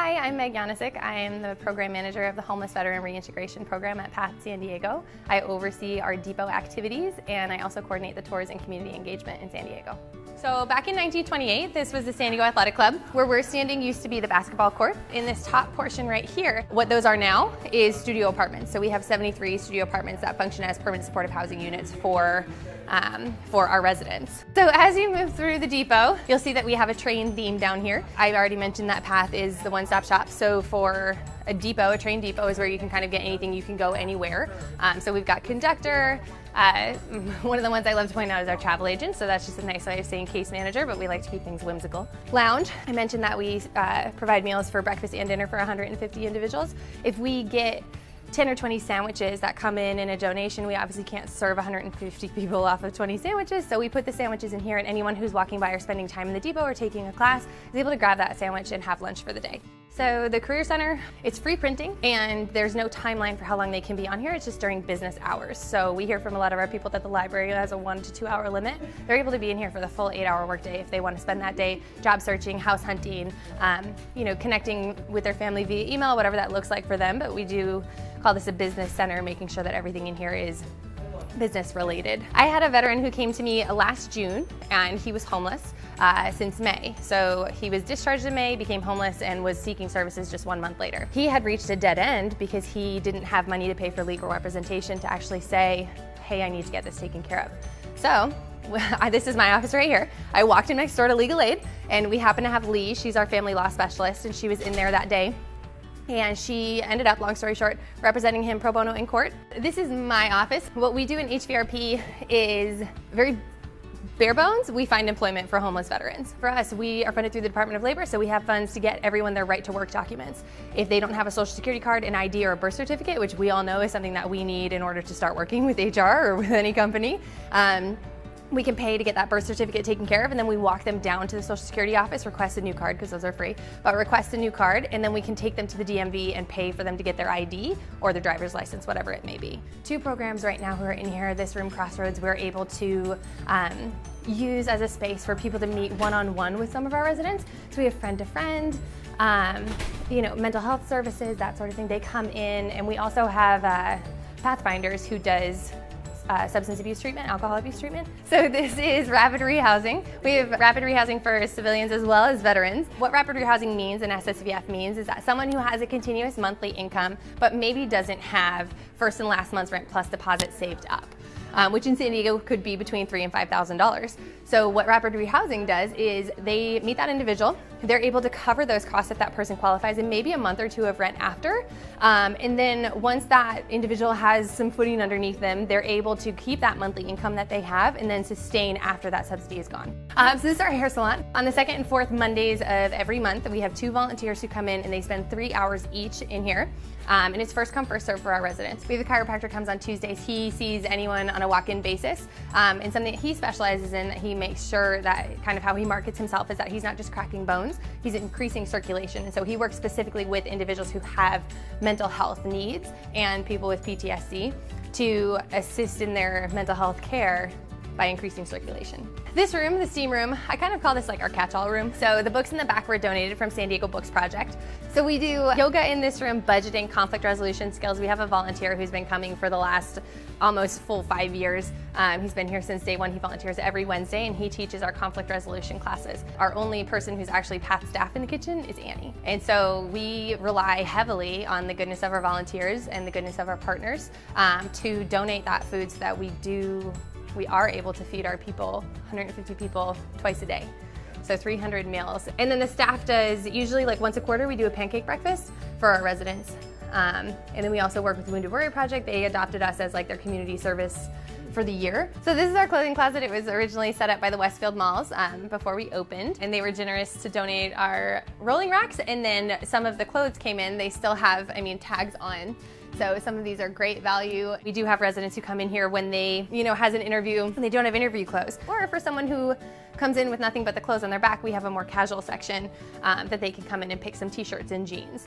Hi, I'm Meg Janasic. I am the Program Manager of the Homeless Veteran Reintegration Program at PATH San Diego. I oversee our depot activities and I also coordinate the tours and community engagement in San Diego. So back in 1928, this was the San Diego Athletic Club. Where we're standing used to be the basketball court. In this top portion right here, what those are now is studio apartments. So we have 73 studio apartments that function as permanent supportive housing units for our residents. So as you move through the depot, you'll see that we have a train theme down here. I've already mentioned that PATH is the one-stop shop. So for a depot, a train depot is where you can kind of get anything, you can go anywhere. So we've got conductor. One of the ones I love to point out is our travel agent, so that's just a nice way of saying case manager, but we like to keep things whimsical. Lounge, I mentioned that we provide meals for breakfast and dinner for 150 individuals. If we get 10 or 20 sandwiches that come in a donation, we obviously can't serve 150 people off of 20 sandwiches, so we put the sandwiches in here and anyone who's walking by or spending time in the depot or taking a class is able to grab that sandwich and have lunch for the day. So the Career Center, it's free printing and there's no timeline for how long they can be on here, it's just during business hours. So we hear from a lot of our people that the library has a 1 to 2 hour limit. They're able to be in here for the full 8-hour workday if they want to spend that day job searching, house hunting, connecting with their family via email, whatever that looks like for them. But we do call this a business center, making sure that everything in here is business related. I had a veteran who came to me last June and he was homeless since May. So he was discharged in May, became homeless and was seeking services just 1 month later. He had reached a dead end because he didn't have money to pay for legal representation to actually say, hey, I need to get this taken care of. So this is my office right here. I walked in next door to legal aid and we happen to have Lee, she's our family law specialist, and she was in there that day. And she ended up, long story short, representing him pro bono in court. This is my office. What we do in HVRP is very bare bones. We find employment for homeless veterans. For us, we are funded through the Department of Labor, so we have funds to get everyone their right to work documents. If they don't have a social security card, an ID, or a birth certificate, which we all know is something that we need in order to start working with HR or with any company, we can pay to get that birth certificate taken care of, and then we walk them down to the Social Security office, request a new card because those are free, but request a new card, and then we can take them to the DMV and pay for them to get their ID or their driver's license, whatever it may be. 2 programs right now who are in here, this room, Crossroads, we're able to use as a space for people to meet one-on-one with some of our residents. So we have friend-to-friend, mental health services, that sort of thing. They come in, and we also have Pathfinders who does substance abuse treatment, alcohol abuse treatment. So this is rapid rehousing. We have rapid rehousing for civilians as well as veterans. What rapid rehousing means and SSVF means is that someone who has a continuous monthly income but maybe doesn't have first and last month's rent plus deposit saved up, which in San Diego could be between $3,000 and $5,000. So what rapid rehousing does is they meet that individual, they're able to cover those costs if that person qualifies in maybe a month or 2 of rent after. And then once that individual has some footing underneath them, they're able to keep that monthly income that they have and then sustain after that subsidy is gone. So this is our hair salon. On the 2nd and 4th Mondays of every month, we have 2 volunteers who come in and they spend 3 hours each in here. And it's first come, first serve for our residents. We have a chiropractor comes on Tuesdays. He sees anyone on a walk-in basis. And something that he specializes in, that he makes sure that kind of how he markets himself is that he's not just cracking bones, he's increasing circulation. And so he works specifically with individuals who have mental health needs and people with PTSD to assist in their mental health care by increasing circulation. This room, the steam room, I kind of call this like our catch-all room. So the books in the back were donated from San Diego Books Project. So we do yoga in this room, budgeting, conflict resolution skills. We have a volunteer who's been coming for the last almost full 5 years. He's been here since day 1. He volunteers every Wednesday and he teaches our conflict resolution classes. Our only person who's actually PATH staff in the kitchen is Annie. And so we rely heavily on the goodness of our volunteers and the goodness of our partners to donate that food so that we are able to feed our people, 150 people, twice a day. So 300 meals. And then the staff does, usually like once a quarter, we do a pancake breakfast for our residents. And then we also work with the Wounded Warrior Project. They adopted us as like their community service for the year. So this is our clothing closet. It was originally set up by the Westfield Malls before we opened, and they were generous to donate our rolling racks, and then some of the clothes came in. They still have, tags on. So some of these are great value. We do have residents who come in here when they, has an interview and they don't have interview clothes. Or for someone who comes in with nothing but the clothes on their back, we have a more casual section that they can come in and pick some t-shirts and jeans.